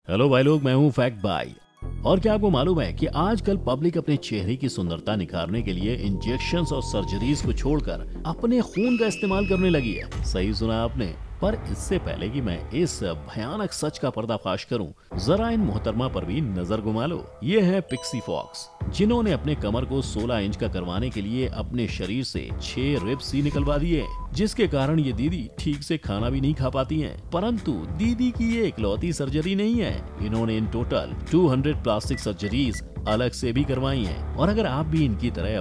Hello भाई लोग, मैं हूँ फैक्ट भाई। और क्या आपको मालूम है कि आजकल पब्लिक अपने चेहरे की सुंदरता निखारने के लिए इंजेक्शंस और सर्जरीज को छोड़कर अपने खून का इस्तेमाल करने लगी है। सही सुना आपने। पर इससे पहले कि मैं इस भयानक सच का पर्दाफाश करूं, जरा इन मोहतरमा पर भी नजर घुमा लो। ये है पिक्सी फॉक्स, जिन्होंने अपने कमर को 16 इंच का करवाने के लिए अपने शरीर से 6 रिब्स ही निकलवा दिए, जिसके कारण ये दीदी ठीक से खाना भी नहीं खा पाती हैं। परंतु दीदी की ये इकलौती सर्जरी नहीं है, इन्होंने इन टोटल 200 प्लास्टिक सर्जरीज अलग से भी करवाई हैं। और अगर आप भी इनकी तरह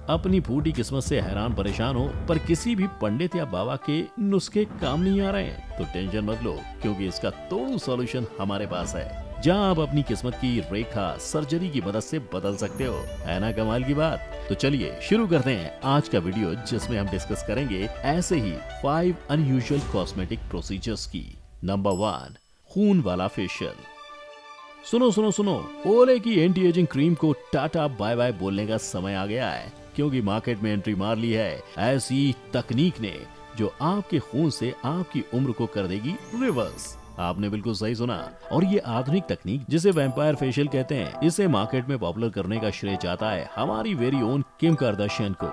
अपनी फूटी किस्मत से हैरान परेशान हो, पर किसी भी पंडित या बाबा के नुस्खे काम नहीं आ रहे हैं, तो टेंशन मत लो, क्योंकि इसका तोड़ू सॉल्यूशन हमारे पास है, जहां आप अपनी किस्मत की रेखा सर्जरी की मदद से बदल सकते हो। है ना कमाल की बात। तो चलिए शुरू करते हैं आज का वीडियो, जिसमें हम डिस्कस करेंगे ऐसे ही 5 अनयूजुअल कॉस्मेटिक प्रोसीजर्स की। नंबर 1, खून वाला फेशियल। सुनो सुनो सुनो, ओले की एंटी एजिंग क्रीम को टाटा बाय बाय बोलने का समय आ गया है, क्योंकि मार्केट में एंट्री मार ली है ऐसी तकनीक ने, जो आपके खून से आपकी उम्र को कर देगी रिवर्स। आपने बिल्कुल सही सुना। और ये आधुनिक तकनीक, जिसे वैम्पायर फेशियल कहते हैं, इसे मार्केट में पॉपुलर करने का श्रेय जाता है हमारी वेरी ओन किम कार्दाशियन को,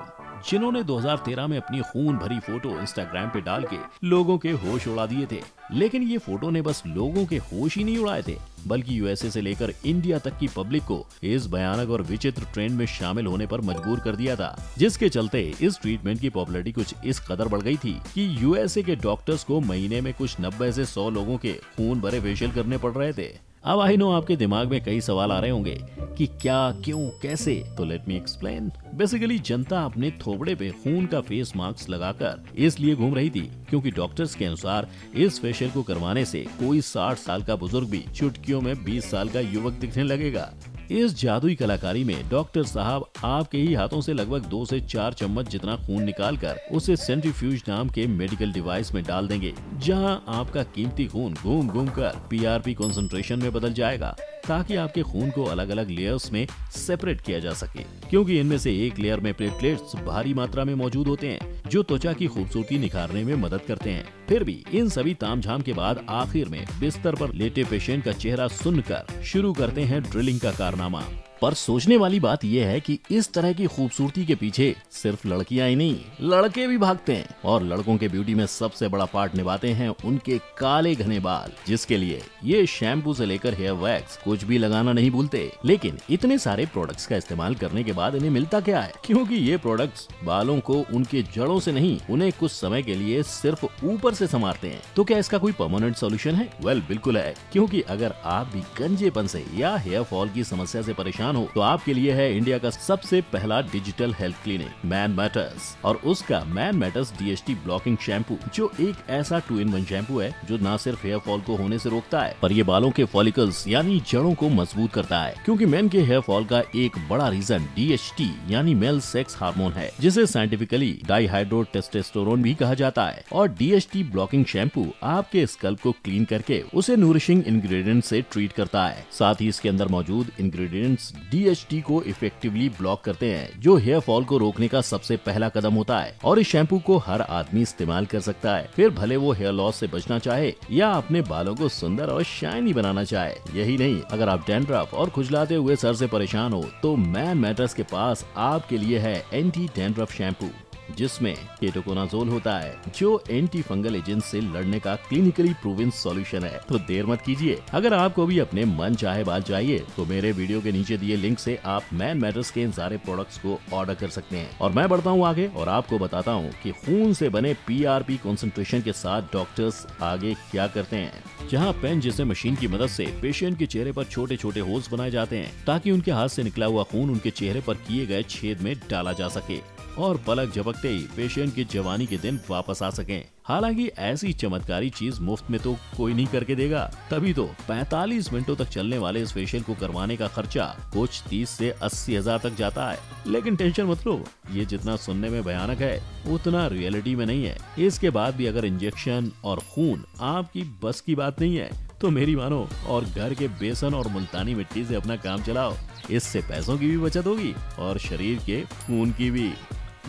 जिन्होंने 2013 में अपनी खून भरी फोटो इंस्टाग्राम पे डाल के लोगों के होश उड़ा दिए थे। लेकिन ये फोटो ने बस लोगों के होश ही नहीं उड़ाए थे, बल्कि यूएसए से लेकर इंडिया तक की पब्लिक को इस भयानक और विचित्र ट्रेंड में शामिल होने पर मजबूर कर दिया था, जिसके चलते इस ट्रीटमेंट की पॉपुलैरिटी कुछ इस कदर बढ़ गई थी कि यूएसए के डॉक्टर्स को महीने में कुछ 90 से 100 लोगों के खून भरे फेशियल करने पड़ रहे थे। अब आई नो आपके दिमाग में कई सवाल आ रहे होंगे कि क्या, क्यों, कैसे। तो लेट मी एक्सप्लेन। बेसिकली जनता अपने थोबड़े पे खून का फेस मास्क लगाकर इसलिए घूम रही थी, क्योंकि डॉक्टर्स के अनुसार इस फेशियल को करवाने से कोई 60 साल का बुजुर्ग भी चुटकियों में 20 साल का युवक दिखने लगेगा। इस जादुई कलाकारी में डॉक्टर साहब आपके ही हाथों से लगभग 2 से 4 चम्मच जितना खून निकालकर उसे सेंट्रीफ्यूज नाम के मेडिकल डिवाइस में डाल देंगे, जहां आपका कीमती खून घूम घूम कर पीआरपी कंसंट्रेशन में बदल जाएगा, ताकि आपके खून को अलग अलग लेयर्स में सेपरेट किया जा सके, क्योंकि इनमें से एक लेयर में प्लेटलेट्स भारी मात्रा में मौजूद होते हैं, जो त्वचा की खूबसूरती निखारने में मदद करते हैं। फिर भी इन सभी तामझाम के बाद आखिर में बिस्तर पर लेटे पेशेंट का चेहरा सुनकर शुरू करते हैं ड्रिलिंग का कारनामा। पर सोचने वाली बात यह है कि इस तरह की खूबसूरती के पीछे सिर्फ लड़कियां ही नहीं, लड़के भी भागते हैं, और लड़कों के ब्यूटी में सबसे बड़ा पार्ट निभाते हैं उनके काले घने बाल, जिसके लिए ये शैम्पू से लेकर हेयर वैक्स कुछ भी लगाना नहीं भूलते। लेकिन इतने सारे प्रोडक्ट्स का इस्तेमाल करने के बाद इन्हें मिलता क्या है? क्योंकि ये प्रोडक्ट्स बालों को उनके जड़ों से नहीं, उन्हें कुछ समय के लिए सिर्फ ऊपर से संवारते हैं। तो क्या इसका कोई परमानेंट सोल्यूशन है? वेल, बिल्कुल है, क्योंकि अगर आप भी गंजेपन से या हेयर फॉल की समस्या से परेशान हो, तो आपके लिए है इंडिया का सबसे पहला digital health clinic man matters, और उसका man matters DHT blocking shampoo, जो एक ऐसा 2-in-1 शैम्पू है जो न सिर्फ हेयर फॉल को होने से रोकता है, पर ये बालों के फॉलिकल्स यानी जड़ों को मजबूत करता है। क्योंकि मेन के हेयर फॉल का एक बड़ा रीजन डीएचटी यानी मेल सेक्स हार्मोन है, जिसे साइंटिफिकली डाईहाइड्रो टेस्टोस्टेरोन भी कहा जाता है। और डीएचटी ब्लॉकिंग शैम्पू आपके स्कल्प को क्लीन करके उसे नूरिशिंग इंग्रेडिएंट से ट्रीट करता है। साथ ही इसके अंदर मौजूद इंग्रेडिएंट्स डीएचटी को इफेक्टिवली ब्लॉक करते हैं, जो हेयर फॉल को रोकने का सबसे पहला कदम होता है। और इस शैम्पू को हर आदमी इस्तेमाल कर सकता है, फिर भले वो हेयर लॉस से बचना चाहे या अपने बालों को सुंदर और शाइनी बनाना चाहे। यही नहीं, अगर आप डैंड्रफ और खुजलाते हुए सर से परेशान हो, तो मैन मैटर्स के पास आपके लिए है एंटी डैंड्रफ शैम्पू, जिसमें केटोकोनाजोल होता है, जो एंटी फंगल एजेंट से लड़ने का क्लिनिकली प्रूवन सॉल्यूशन है। तो देर मत कीजिए, अगर आपको भी अपने मन चाहे बाल चाहिए, तो मेरे वीडियो के नीचे दिए लिंक से आप मैन मैटर्स के इन सारे प्रोडक्ट्स को ऑर्डर कर सकते हैं। और मैं बढ़ता हूँ आगे और आपको बताता हूँ कि खून से बने पीआरपी कंसंट्रेशन के साथ डॉक्टर्स आगे क्या करते हैं। जहाँ पेन जैसे मशीन की मदद से पेशेंट के चेहरे पर छोटे छोटे होल्स बनाए जाते हैं, ताकि उनके हाथ से निकला हुआ खून उनके चेहरे पर किए गए छेद में डाला जा सके और पलक झपकते ही पेशेंट की जवानी के दिन वापस आ सकें। हालांकि ऐसी चमत्कारी चीज मुफ्त में तो कोई नहीं करके देगा, तभी तो 45 मिनटों तक चलने वाले इस फेशियल को करवाने का खर्चा कुछ 30 से 80 हजार तक जाता है। लेकिन टेंशन मत लो, ये जितना सुनने में भयानक है, उतना रियलिटी में नहीं है। इसके बाद भी अगर इंजेक्शन और खून आपकी बस की बात नहीं है, तो मेरी मानो और घर के बेसन और मुल्तानी मिट्टी से अपना काम चलाओ। इससे पैसों की भी बचत होगी और शरीर के खून की भी।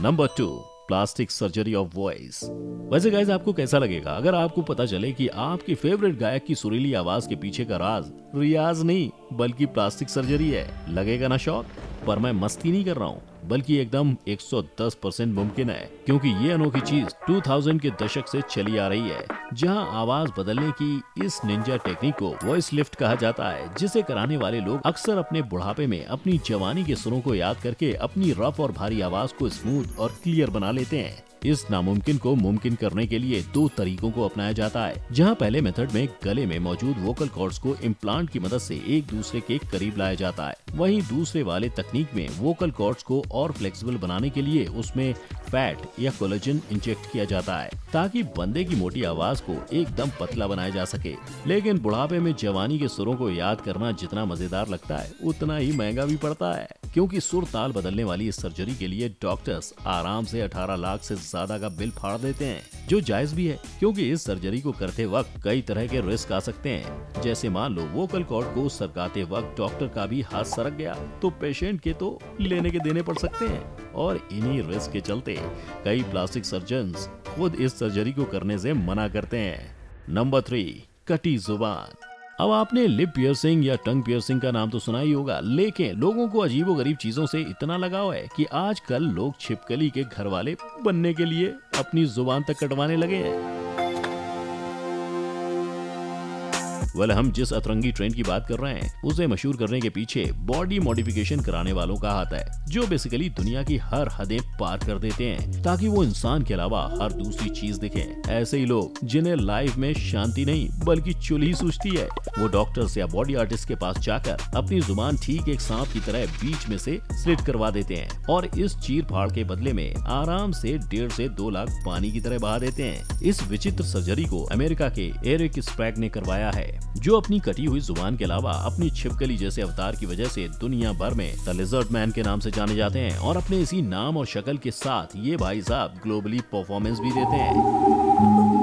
Number 2, plastic surgery of voice. वैसे गाइस आपको कैसा लगेगा अगर आपको पता चले कि आपकी फेवरेट गायक की सुरीली आवाज के पीछे का राज रियाज नहीं बल्कि प्लास्टिक सर्जरी है? लगेगा ना शौक? पर मैं मस्ती नहीं कर रहा हूँ, बल्कि एकदम 110% मुमकिन है, क्योंकि ये अनोखी चीज 2000 के दशक से चली आ रही है, जहां आवाज बदलने की इस निंजा टेक्निक को वॉइस लिफ्ट कहा जाता है, जिसे कराने वाले लोग अक्सर अपने बुढ़ापे में अपनी जवानी के सुरों को याद करके अपनी रफ और भारी आवाज को स्मूथ और क्लियर बना लेते हैं। इस नामुमकिन को मुमकिन करने के लिए 2 तरीकों को अपनाया जाता है, जहां पहले मेथड में गले में मौजूद वोकल कॉर्ड्स को इम्प्लांट की मदद से एक दूसरे के करीब लाया जाता है। वहीं दूसरे वाले तकनीक में वोकल कॉर्ड्स को और फ्लेक्सिबल बनाने के लिए उसमें फैट या कोलेजन इंजेक्ट किया जाता है, ताकि बंदे की मोटी आवाज को एकदम पतला बनाया जा सके। लेकिन बुढ़ापे में जवानी के सुरों को याद करना जितना मजेदार लगता है उतना ही महंगा भी पड़ता है, क्योंकि सुर ताल बदलने वाली इस सर्जरी के लिए डॉक्टर्स आराम से 18 लाख से ज्यादा का बिल फाड़ देते हैं, जो जायज भी है, क्योंकि इस सर्जरी को करते वक्त कई तरह के रिस्क आ सकते हैं। जैसे मान लो वोकल कॉर्ड को सरकाते वक्त डॉक्टर का भी हाथ सरक गया तो पेशेंट के तो लेने के देने पड़ सकते हैं, और इन्हीं रिस्क के चलते कई प्लास्टिक सर्जन्स खुद इस सर्जरी को करने से मना करते हैं। नंबर 3, कटी जुबान। अब आपने लिप पियर्सिंग या टंग पियर्सिंग का नाम तो सुना ही होगा, लेकिन लोगों को अजीबोगरीब चीजों से इतना लगाव है कि आजकल लोग छिपकली के घर वाले बनने के लिए अपनी जुबान तक कटवाने लगे हैं। हम जिस अतरंगी ट्रेंड की बात कर रहे हैं उसे मशहूर करने के पीछे बॉडी मॉडिफिकेशन कराने वालों का हाथ है, जो बेसिकली दुनिया की हर हदें पार कर देते हैं ताकि वो इंसान के अलावा हर दूसरी चीज दिखे। ऐसे ही लोग जिन्हें लाइफ में शांति नहीं बल्कि चुल ही सूझती है, वो डॉक्टर्स या बॉडी आर्टिस्ट के पास जाकर अपनी जुबान ठीक एक सांप की तरह बीच में से स्लिट करवा देते हैं, और इस चीर फाड़ के बदले में आराम से 1.5 से 2 लाख पानी की तरह बहा देते हैं। इस विचित्र सर्जरी को अमेरिका के एरिक स्प्रैग ने करवाया है, जो अपनी कटी हुई जुबान के अलावा अपनी छिपकली जैसे अवतार की वजह से दुनिया भर में द लिजर्ड मैन के नाम से जाने जाते हैं, और अपने इसी नाम और शक्ल के साथ ये भाई साहब ग्लोबली परफॉर्मेंस भी देते हैं।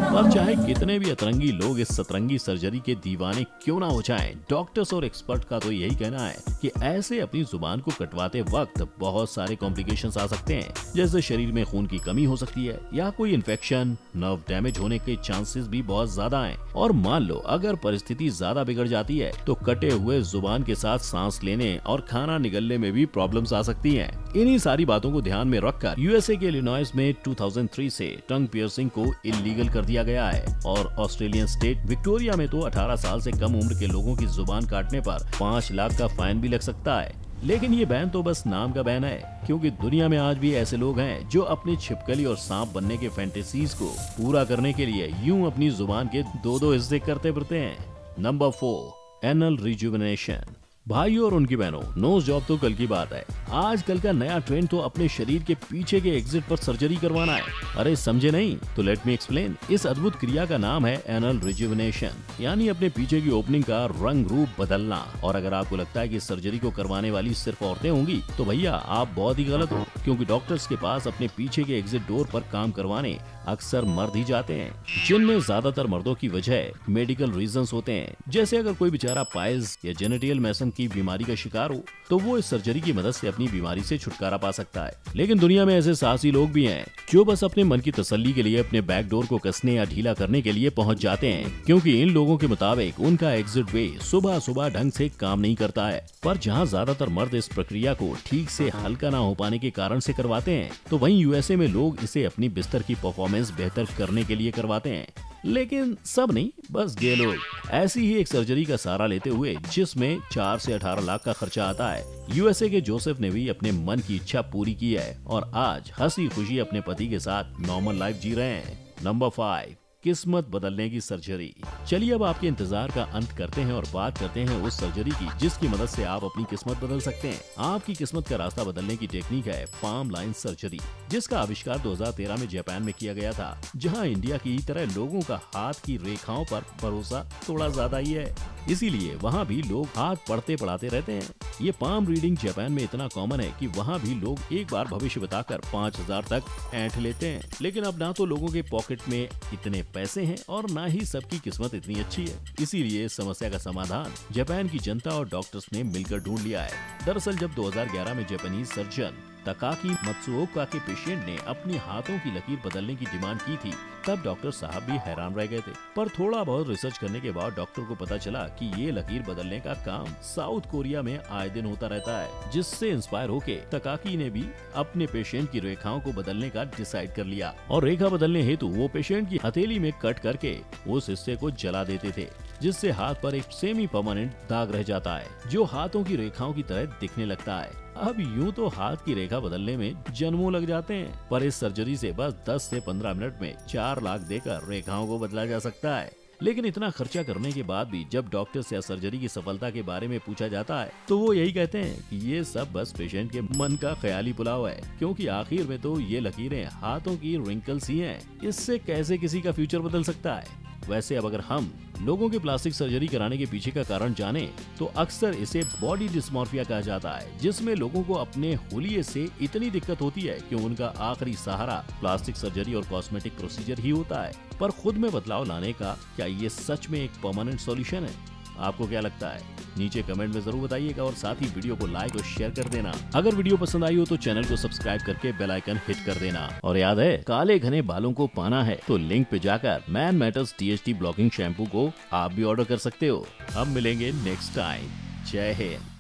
पर चाहे कितने भी अतरंगी लोग इस सतरंगी सर्जरी के दीवाने क्यों ना हो जाएं, डॉक्टर्स और एक्सपर्ट का तो यही कहना है कि ऐसे अपनी जुबान को कटवाते वक्त बहुत सारे कॉम्प्लिकेशंस आ सकते हैं, जैसे शरीर में खून की कमी हो सकती है या कोई इन्फेक्शन, नर्व डैमेज होने के चांसेस भी बहुत ज्यादा हैं। और मान लो अगर परिस्थिति ज्यादा बिगड़ जाती है तो कटे हुए जुबान के साथ सांस लेने और खाना निगलने में भी प्रॉब्लम्स आ सकती हैं। इन्हीं सारी बातों को ध्यान में रखकर यूएसए के इलिनॉइस में 2003 से टंग पियर्सिंग को इलीगल कर दिया गया है, और ऑस्ट्रेलियन स्टेट विक्टोरिया में तो 18 साल से कम उम्र के लोगों की जुबान काटने पर 5 लाख का फाइन भी लग सकता है। लेकिन ये बैन तो बस नाम का बैन है, क्योंकि दुनिया में आज भी ऐसे लोग हैं जो अपनी छिपकली और सांप बनने के फैंटेसीज को पूरा करने के लिए यूं अपनी जुबान के 2-2 हिस्से करते फिरते हैं। Number 4, anal rejuvenation. भाइयों और उनकी बहनों, नोज जॉब तो कल की बात है। आजकल का नया ट्रेंड तो अपने शरीर के पीछे के एग्जिट पर सर्जरी करवाना है। अरे समझे नहीं? तो लेट मी एक्सप्लेन। इस अद्भुत क्रिया का नाम है एनल रिजुवेनेशन, यानी अपने पीछे की ओपनिंग का रंग रूप बदलना। और अगर आपको लगता है कि सर्जरी को करवाने वाली सिर्फ औरतें होंगी, तो भैया आप बहुत ही गलत हो, क्योंकि डॉक्टर्स के पास अपने पीछे के एग्जिट डोर पर काम करवाने अक्सर मर्द ही जाते हैं, जिनमें ज्यादातर मर्दों की वजह मेडिकल रीजंस होते हैं। जैसे अगर कोई बेचारा पाइल्स या जेनेटियल मैसन की बीमारी का शिकार हो तो वो इस सर्जरी की मदद से अपनी बीमारी से छुटकारा पा सकता है। लेकिन दुनिया में ऐसे साहसी लोग भी हैं जो बस अपने मन की तसल्ली के लिए अपने बैकडोर को कसने या ढीला करने के लिए पहुंच जाते हैं, क्योंकि इन लोगों के मुताबिक उनका एग्जिट वे सुबह सुबह ढंग से काम नहीं करता है। पर जहां ज्यादातर मर्द इस प्रक्रिया को ठीक से हल्का ना हो पाने के कारण से करवाते हैं, तो वहीं यूएसए में लोग इसे अपनी बिस्तर की परफॉर्मेंस बेहतर करने के लिए करवाते हैं। लेकिन सब नहीं, बस ये लोग ऐसी ही एक सर्जरी का सहारा लेते हुए जिसमें 4 से 18 लाख का खर्चा आता है। यूएसए के जोसेफ ने भी अपने मन की इच्छा पूरी की है और आज हंसी खुशी अपने पति के साथ नॉर्मल लाइफ जी रहे हैं। नंबर 5, किस्मत बदलने की सर्जरी। चलिए अब आपके इंतजार का अंत करते हैं और बात करते हैं उस सर्जरी की जिसकी मदद से आप अपनी किस्मत बदल सकते हैं। आपकी किस्मत का रास्ता बदलने की टेक्निक है पाम लाइन सर्जरी, जिसका आविष्कार 2013 में जापान में किया गया था, जहां इंडिया की तरह लोगों का हाथ की रेखाओं पर भरोसा थोड़ा ज्यादा ही है, इसीलिए वहाँ भी लोग हाथ पढ़ते पढ़ाते रहते हैं। ये पाम रीडिंग जापान में इतना कॉमन है कि वहाँ भी लोग एक बार भविष्य बताकर 5000 तक ऐंठ लेते हैं। लेकिन अब ना तो लोगों के पॉकेट में इतने पैसे हैं और ना ही सबकी किस्मत इतनी अच्छी है, इसीलिए इस समस्या का समाधान जापान की जनता और डॉक्टर्स ने मिलकर ढूंढ लिया है। दरअसल जब 2011 में जापानीज सर्जन तकाकी मत्सुओका के पेशेंट ने अपने हाथों की लकीर बदलने की डिमांड की थी, तब डॉक्टर साहब भी हैरान रह गए थे। पर थोड़ा बहुत रिसर्च करने के बाद डॉक्टर को पता चला कि ये लकीर बदलने का काम साउथ कोरिया में आए दिन होता रहता है, जिससे इंस्पायर होके तकाकी ने भी अपने पेशेंट की रेखाओं को बदलने का डिसाइड कर लिया और रेखा बदलने हेतु वो पेशेंट की हथेली में कट करके उस हिस्से को जला देते थे, जिससे हाथ पर एक सेमी परमानेंट दाग रह जाता है जो हाथों की रेखाओं की तरह दिखने लगता है। अब यूं तो हाथ की रेखा बदलने में जन्मों लग जाते हैं, पर इस सर्जरी से बस 10 से 15 मिनट में 4 लाख देकर रेखाओं को बदला जा सकता है। लेकिन इतना खर्चा करने के बाद भी जब डॉक्टर से सर्जरी की सफलता के बारे में पूछा जाता है तो वो यही कहते हैं कि ये सब बस पेशेंट के मन का ख्याली पुलाव है, क्योंकि आखिर में तो ये लकीरें हाथों की रिंकल्स ही हैं। इससे कैसे किसी का फ्यूचर बदल सकता है। वैसे अब अगर हम लोगों के प्लास्टिक सर्जरी कराने के पीछे का कारण जाने तो अक्सर इसे बॉडी डिस्मॉर्फिया कहा जाता है, जिसमें लोगों को अपने हुलिये से इतनी दिक्कत होती है कि उनका आखिरी सहारा प्लास्टिक सर्जरी और कॉस्मेटिक प्रोसीजर ही होता है। पर खुद में बदलाव लाने का क्या ये सच में एक परमानेंट सॉल्यूशन है? आपको क्या लगता है? नीचे कमेंट में जरूर बताइएगा और साथ ही वीडियो को लाइक और शेयर कर देना। अगर वीडियो पसंद आई हो तो चैनल को सब्सक्राइब करके बेल आइकन हिट कर देना। और याद है, काले घने बालों को पाना है तो लिंक पे जाकर man matters THT blocking shampoo को आप भी ऑर्डर कर सकते हो। अब मिलेंगे नेक्स्ट टाइम। जय हिंद।